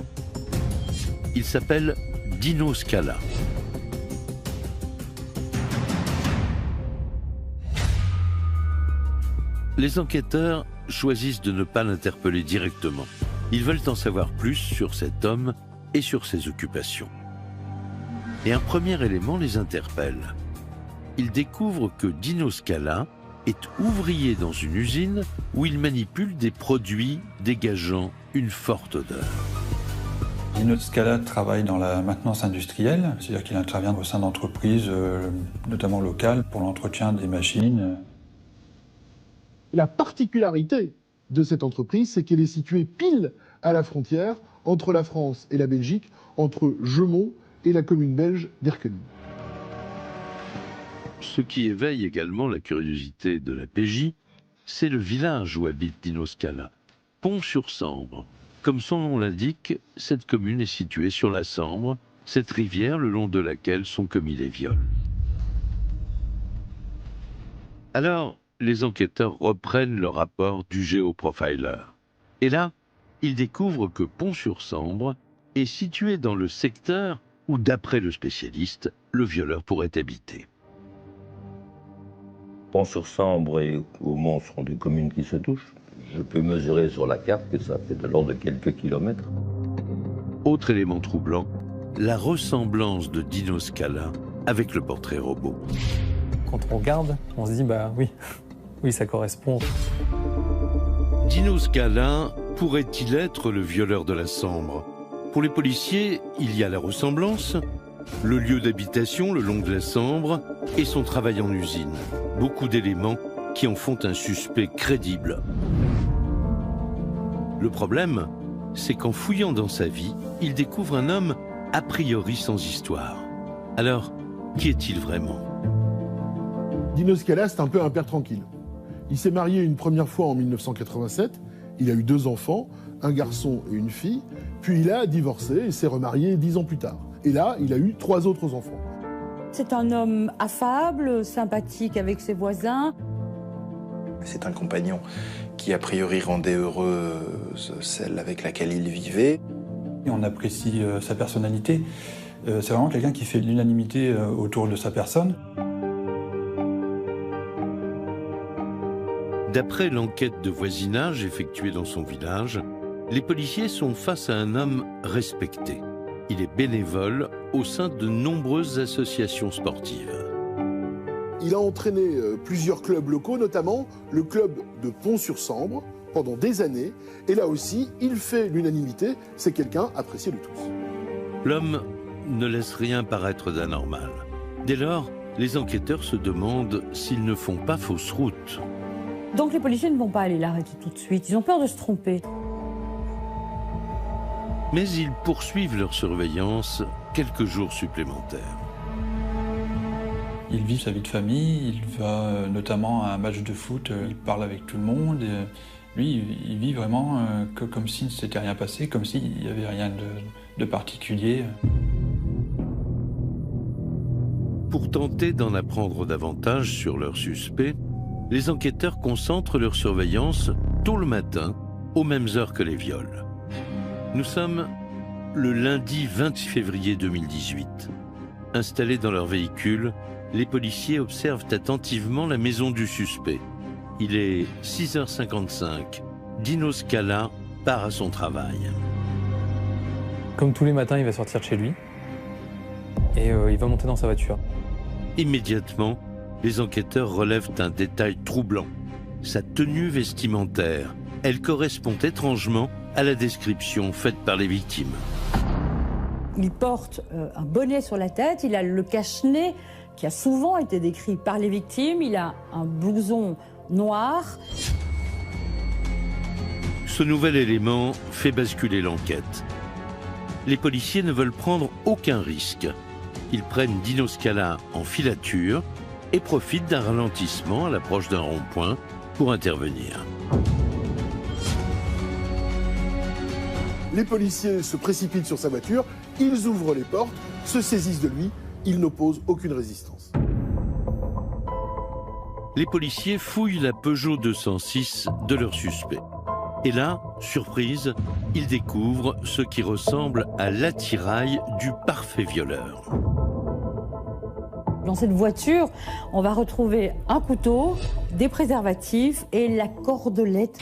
Il s'appelle Dino Scala. Les enquêteurs choisissent de ne pas l'interpeller directement. Ils veulent en savoir plus sur cet homme et sur ses occupations. Et un premier élément les interpelle. Ils découvrent que Dino Scala est ouvrier dans une usine où il manipule des produits dégageant une forte odeur. Dino Scala travaille dans la maintenance industrielle, c'est-à-dire qu'il intervient au sein d'entreprises, notamment locales, pour l'entretien des machines. La particularité de cette entreprise, c'est qu'elle est située pile à la frontière entre la France et la Belgique, entre Jeumont et la commune belge d'Erqueline. Ce qui éveille également la curiosité de la PJ, c'est le village où habite Dino Scala, Pont-sur-Sambre. Comme son nom l'indique, cette commune est située sur la Sambre, cette rivière le long de laquelle sont commis les viols. Alors, les enquêteurs reprennent le rapport du géoprofiler. Et là, ils découvrent que Pont-sur-Sambre est situé dans le secteur où, d'après le spécialiste, le violeur pourrait habiter. Pont-sur-Sambre et Aumont sont deux communes qui se touchent. Je peux mesurer sur la carte que ça fait de l'ordre de quelques kilomètres. Autre élément troublant, la ressemblance de Dino Scala avec le portrait robot. Quand on regarde, on se dit bah oui, oui ça correspond. Dino Scala pourrait-il être le violeur de la Sambre? Pour les policiers, il y a la ressemblance, le lieu d'habitation le long de la Sambre et son travail en usine. Beaucoup d'éléments qui en font un suspect crédible. Le problème, c'est qu'en fouillant dans sa vie, il découvre un homme a priori sans histoire. Alors, qui est-il vraiment? Dino Scala, c'est un peu un père tranquille. Il s'est marié une première fois en 1987, il a eu 2 enfants, un garçon et une fille, puis il a divorcé et s'est remarié 10 ans plus tard. Et là, il a eu 3 autres enfants. C'est un homme affable, sympathique avec ses voisins. C'est un compagnon qui, a priori, rendait heureuse celle avec laquelle il vivait. Et on apprécie sa personnalité. C'est vraiment quelqu'un qui fait l'unanimité autour de sa personne. D'après l'enquête de voisinage effectuée dans son village, les policiers sont face à un homme respecté. Il est bénévole au sein de nombreuses associations sportives. Il a entraîné plusieurs clubs locaux, notamment le club de Pont-sur-Sambre, pendant des années. Et là aussi, il fait l'unanimité, c'est quelqu'un apprécié de tous. L'homme ne laisse rien paraître d'anormal. Dès lors, les enquêteurs se demandent s'ils ne font pas fausse route. Donc les policiers ne vont pas aller l'arrêter tout de suite, ils ont peur de se tromper. Mais ils poursuivent leur surveillance quelques jours supplémentaires. Il vit sa vie de famille, il va notamment à un match de foot, il parle avec tout le monde. Et lui, il vit vraiment comme si ne s'était rien passé, comme s'il n'y avait rien de particulier. Pour tenter d'en apprendre davantage sur leurs suspects, les enquêteurs concentrent leur surveillance tôt le matin, aux mêmes heures que les viols. Nous sommes le lundi 20 février 2018. Installés dans leur véhicule, les policiers observent attentivement la maison du suspect. Il est 6h55. Dino Scala part à son travail. Comme tous les matins, il va sortir de chez lui et il va monter dans sa voiture. Immédiatement, les enquêteurs relèvent un détail troublant. Sa tenue vestimentaire. Elle correspond étrangement à la description faite par les victimes. Il porte un bonnet sur la tête, il a le cache-nez qui a souvent été décrit par les victimes, il a un blouson noir. Ce nouvel élément fait basculer l'enquête. Les policiers ne veulent prendre aucun risque. Ils prennent Dino Scala en filature et profitent d'un ralentissement à l'approche d'un rond-point pour intervenir. Les policiers se précipitent sur sa voiture, ils ouvrent les portes, se saisissent de lui, ils n'opposent aucune résistance. Les policiers fouillent la Peugeot 206 de leur suspect. Et là, surprise, ils découvrent ce qui ressemble à l'attirail du parfait violeur. Dans cette voiture, on va retrouver un couteau, des préservatifs et la cordelette.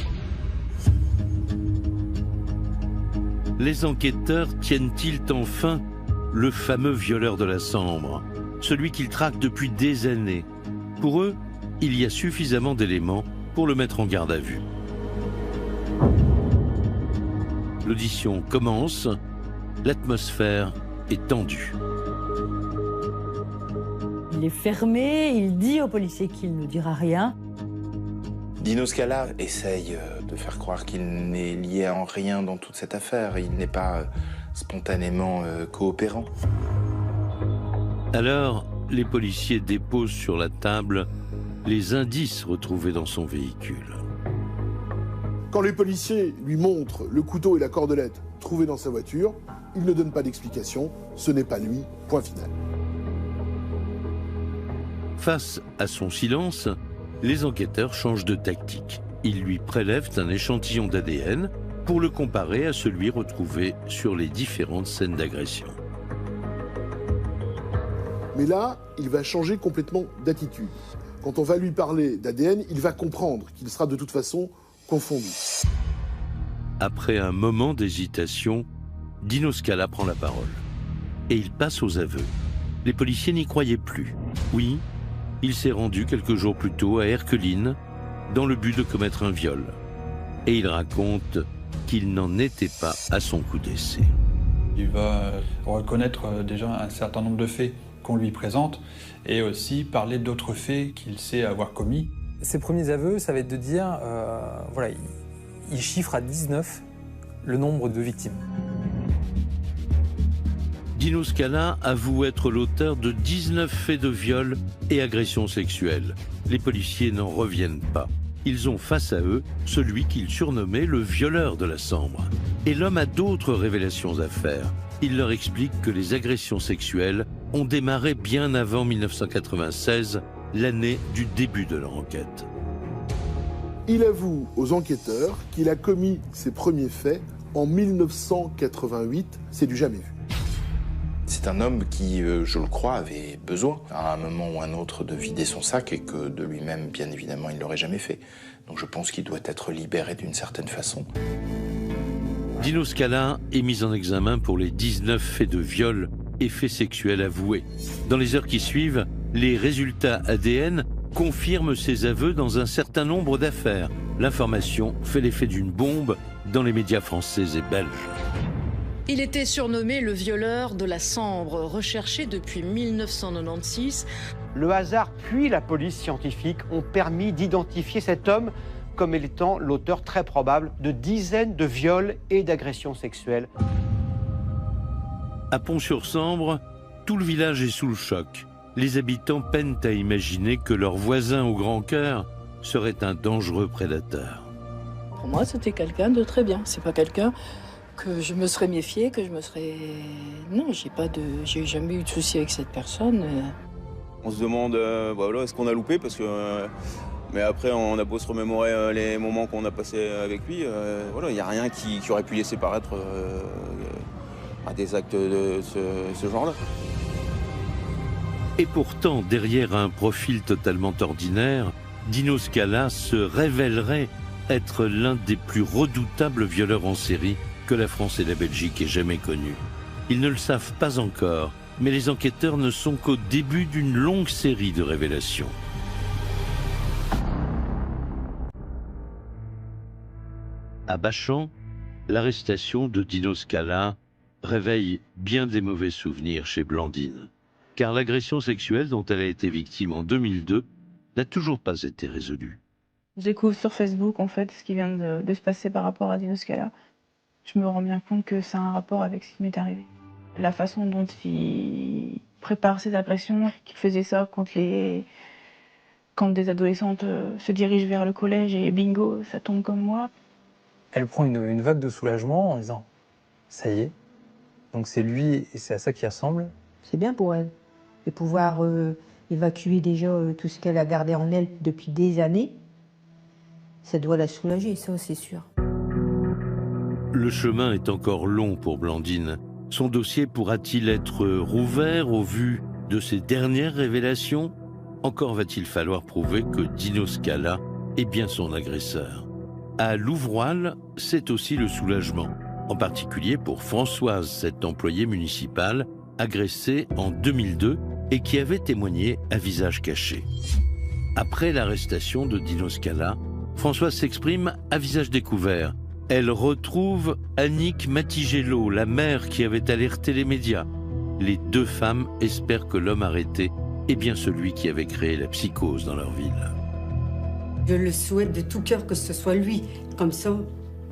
Les enquêteurs tiennent-ils enfin le fameux violeur de la Sambre, celui qu'ils traquent depuis des années? Pour eux, il y a suffisamment d'éléments pour le mettre en garde à vue. L'audition commence, l'atmosphère est tendue. Il est fermé, il dit aux policiers qu'il ne dira rien. Dino Scala essaye de faire croire qu'il n'est lié en rien dans toute cette affaire. Il n'est pas spontanément coopérant. Alors, les policiers déposent sur la table les indices retrouvés dans son véhicule. Quand les policiers lui montrent le couteau et la cordelette trouvés dans sa voiture, il ne donne pas d'explication, ce n'est pas lui, point final. Face à son silence, les enquêteurs changent de tactique. Ils lui prélèvent un échantillon d'ADN pour le comparer à celui retrouvé sur les différentes scènes d'agression. Mais là, il va changer complètement d'attitude. Quand on va lui parler d'ADN, il va comprendre qu'il sera de toute façon confondu. Après un moment d'hésitation, Dino Scala prend la parole. Et il passe aux aveux. Les policiers n'y croyaient plus. Oui, il s'est rendu quelques jours plus tôt à Erqueline, dans le but de commettre un viol. Et il raconte qu'il n'en était pas à son coup d'essai. Il va reconnaître déjà un certain nombre de faits qu'on lui présente et aussi parler d'autres faits qu'il sait avoir commis. Ses premiers aveux, ça va être de dire, voilà, il chiffre à 19 le nombre de victimes. Dino Scala avoue être l'auteur de 19 faits de viol et agressions sexuelles. Les policiers n'en reviennent pas. Ils ont face à eux celui qu'ils surnommaient le violeur de la Sambre. Et l'homme a d'autres révélations à faire. Il leur explique que les agressions sexuelles ont démarré bien avant 1996, l'année du début de leur enquête. Il avoue aux enquêteurs qu'il a commis ses premiers faits en 1988. C'est du jamais vu. C'est un homme qui, je le crois, avait besoin à un moment ou un autre de vider son sac et que de lui-même, bien évidemment, il ne l'aurait jamais fait. Donc je pense qu'il doit être libéré d'une certaine façon. Dino Scala est mis en examen pour les 19 faits de viol et faits sexuels avoués. Dans les heures qui suivent, les résultats ADN confirment ses aveux dans un certain nombre d'affaires. L'information fait l'effet d'une bombe dans les médias français et belges. Il était surnommé le violeur de la Sambre, recherché depuis 1996. Le hasard puis la police scientifique ont permis d'identifier cet homme comme étant l'auteur très probable de dizaines de viols et d'agressions sexuelles. À Pont-sur-Sambre, tout le village est sous le choc. Les habitants peinent à imaginer que leur voisin au grand cœur serait un dangereux prédateur. Pour moi, c'était quelqu'un de très bien. C'est pas quelqu'un que je me serais méfié, que je me serais... Non, j'ai jamais eu de souci avec cette personne. On se demande, voilà, est-ce qu'on a loupé parce que... mais après, on a beau se remémorer les moments qu'on a passés avec lui, voilà, il n'y a rien qui aurait pu laisser paraître à des actes de ce genre-là. Et pourtant, derrière un profil totalement ordinaire, Dino Scala se révélerait être l'un des plus redoutables violeurs en série que la France et la Belgique aient jamais connu. Ils ne le savent pas encore, mais les enquêteurs ne sont qu'au début d'une longue série de révélations. À Bachan, l'arrestation de Dino Scala réveille bien des mauvais souvenirs chez Blandine, car l'agression sexuelle dont elle a été victime en 2002 n'a toujours pas été résolue. Je découvre sur Facebook en fait ce qui vient de se passer par rapport à Dino Scala. Je me rends bien compte que ça a un rapport avec ce qui m'est arrivé. La façon dont il prépare ses agressions, qu'il faisait ça quand des adolescentes se dirigent vers le collège et bingo, ça tombe comme moi. Elle prend une vague de soulagement en disant « ça y est, donc c'est lui et c'est à ça qu'il ressemble ». C'est bien pour elle de pouvoir évacuer déjà tout ce qu'elle a gardé en elle depuis des années. Ça doit la soulager, ça c'est sûr. Le chemin est encore long pour Blandine. Son dossier pourra-t-il être rouvert au vu de ces dernières révélations? Encore va-t-il falloir prouver que Dino Scala est bien son agresseur. À Louvroil, c'est aussi le soulagement, en particulier pour Françoise, cette employée municipale agressée en 2002 et qui avait témoigné à visage caché. Après l'arrestation de Dino Scala, Françoise s'exprime à visage découvert. Elle retrouve Annick Matigello, la mère qui avait alerté les médias. Les deux femmes espèrent que l'homme arrêté est bien celui qui avait créé la psychose dans leur ville. Je le souhaite de tout cœur que ce soit lui. Comme ça,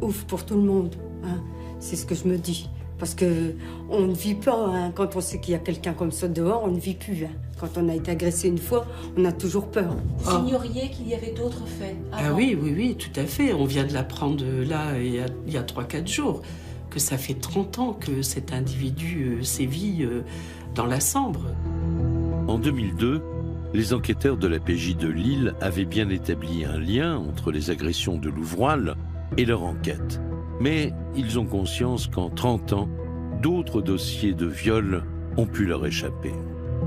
ouf pour tout le monde. Hein. C'est ce que je me dis. Parce qu'on ne vit pas, hein. Quand on sait qu'il y a quelqu'un comme ça dehors, on ne vit plus. Hein. Quand on a été agressé une fois, on a toujours peur. Vous ignoriez qu'il y avait d'autres faits avant? Ah oui, tout à fait. On vient de l'apprendre là, il y a 3-4 jours, que ça fait 30 ans que cet individu sévit dans la Sambre. En 2002, les enquêteurs de la PJ de Lille avaient bien établi un lien entre les agressions de Louvroil et leur enquête. Mais ils ont conscience qu'en 30 ans, d'autres dossiers de viol ont pu leur échapper.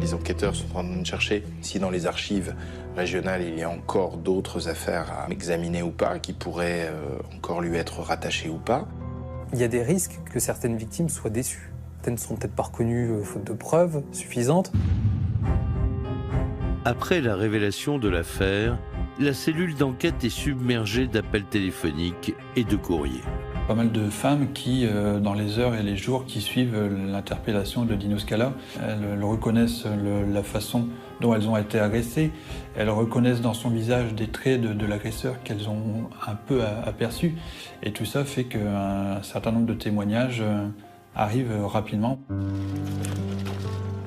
Les enquêteurs sont en train de chercher si dans les archives régionales il y a encore d'autres affaires à examiner ou pas, qui pourraient encore lui être rattachées ou pas. Il y a des risques que certaines victimes soient déçues. Certaines ne seront peut-être pas reconnues faute de preuves suffisantes. Après la révélation de l'affaire, la cellule d'enquête est submergée d'appels téléphoniques et de courriers. Pas mal de femmes qui, dans les heures et les jours qui suivent l'interpellation de Dino Scala, elles reconnaissent la façon dont elles ont été agressées. Elles reconnaissent dans son visage des traits de l'agresseur qu'elles ont un peu aperçus. Et tout ça fait qu'un certain nombre de témoignages arrivent rapidement.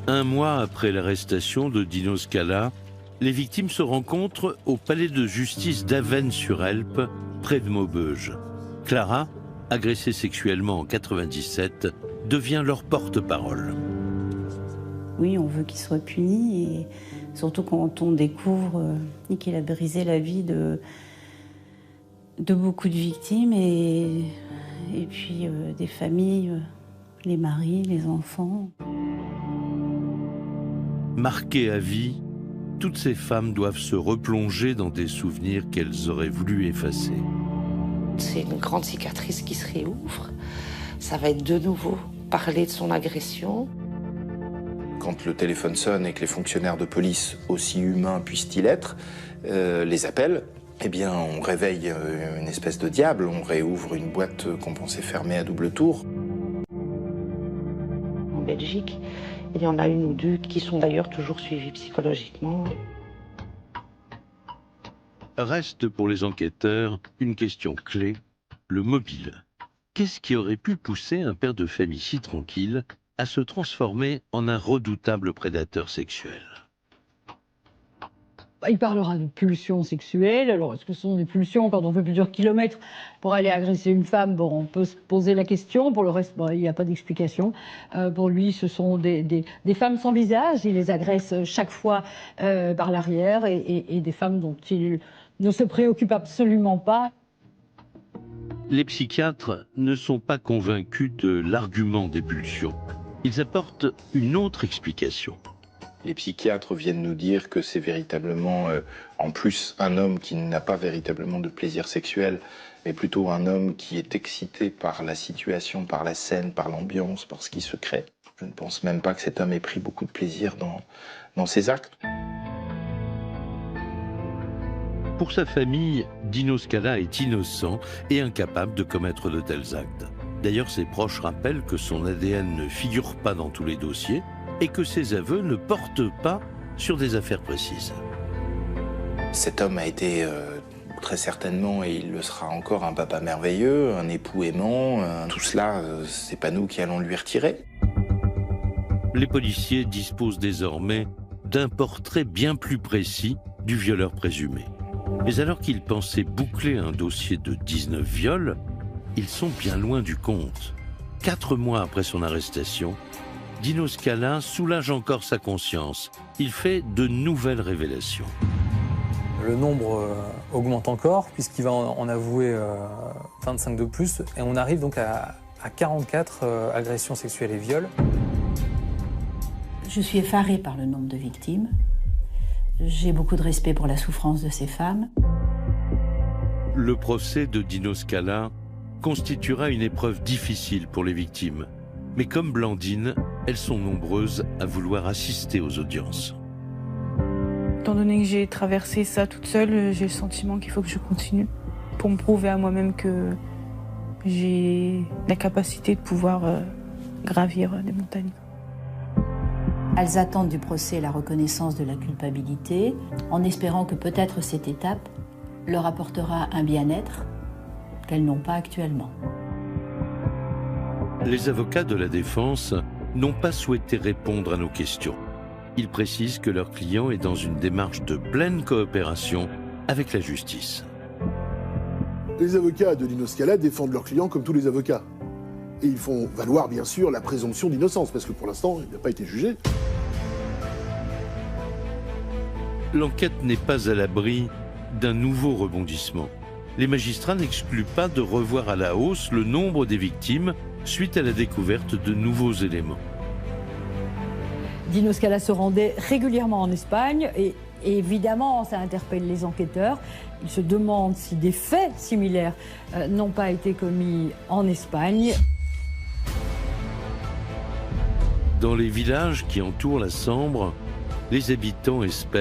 Un mois après l'arrestation de Dino Scala, les victimes se rencontrent au palais de justice d'Avesnes-sur-Helpe, près de Maubeuge. Clara, agressée sexuellement en 1997, devient leur porte-parole. Oui, on veut qu'il soit puni, et surtout quand on découvre qu'il a brisé la vie de beaucoup de victimes et puis des familles, les maris, les enfants. Marquées à vie, toutes ces femmes doivent se replonger dans des souvenirs qu'elles auraient voulu effacer. C'est une grande cicatrice qui se réouvre. Ça va être de nouveau parler de son agression. Quand le téléphone sonne et que les fonctionnaires de police, aussi humains puissent-ils être, les appellent, eh bien on réveille une espèce de diable, on réouvre une boîte qu'on pensait fermée à double tour. En Belgique, il y en a une ou deux qui sont d'ailleurs toujours suivies psychologiquement. Reste pour les enquêteurs une question clé, le mobile. Qu'est-ce qui aurait pu pousser un père de famille si tranquille à se transformer en un redoutable prédateur sexuel? Il parlera de pulsions sexuelles. Alors, est-ce que ce sont des pulsions quand on fait plusieurs kilomètres pour aller agresser une femme? Bon, on peut se poser la question. Pour le reste, bon, il n'y a pas d'explication. Pour lui, ce sont des femmes sans visage. Il les agresse chaque fois par l'arrière et des femmes dont il ne se préoccupe absolument pas. Les psychiatres ne sont pas convaincus de l'argument des pulsions. Ils apportent une autre explication. Les psychiatres viennent nous dire que c'est véritablement, en plus, un homme qui n'a pas véritablement de plaisir sexuel, mais plutôt un homme qui est excité par la situation, par la scène, par l'ambiance, par ce qui se crée. Je ne pense même pas que cet homme ait pris beaucoup de plaisir dans ses actes. Pour sa famille, Dino Scala est innocent et incapable de commettre de tels actes. D'ailleurs, ses proches rappellent que son ADN ne figure pas dans tous les dossiers et que ses aveux ne portent pas sur des affaires précises. Cet homme a été très certainement, et il le sera encore, un papa merveilleux, un époux aimant. Tout cela, c'est pas nous qui allons lui retirer. Les policiers disposent désormais d'un portrait bien plus précis du violeur présumé. Mais alors qu'ils pensaient boucler un dossier de 19 viols, ils sont bien loin du compte. 4 mois après son arrestation, Dino Scala soulage encore sa conscience. Il fait de nouvelles révélations. Le nombre augmente encore, puisqu'il va en avouer 25 de plus, et on arrive donc à 44 agressions sexuelles et viols. Je suis effarée par le nombre de victimes. J'ai beaucoup de respect pour la souffrance de ces femmes. Le procès de Dino Scala constituera une épreuve difficile pour les victimes. Mais comme Blandine, elles sont nombreuses à vouloir assister aux audiences. Étant donné que j'ai traversé ça toute seule, j'ai le sentiment qu'il faut que je continue pour me prouver à moi-même que j'ai la capacité de pouvoir gravir des montagnes. Elles attendent du procès la reconnaissance de la culpabilité, en espérant que peut-être cette étape leur apportera un bien-être qu'elles n'ont pas actuellement. Les avocats de la défense n'ont pas souhaité répondre à nos questions. Ils précisent que leur client est dans une démarche de pleine coopération avec la justice. Les avocats de Dino Scala défendent leurs clients comme tous les avocats. Et ils font valoir, bien sûr, la présomption d'innocence, parce que pour l'instant, il n'a pas été jugé. L'enquête n'est pas à l'abri d'un nouveau rebondissement. Les magistrats n'excluent pas de revoir à la hausse le nombre des victimes suite à la découverte de nouveaux éléments. Dino Scala se rendait régulièrement en Espagne et évidemment, ça interpelle les enquêteurs. Ils se demandent si des faits similaires n'ont pas été commis en Espagne. Dans les villages qui entourent la Sambre, les habitants espèrent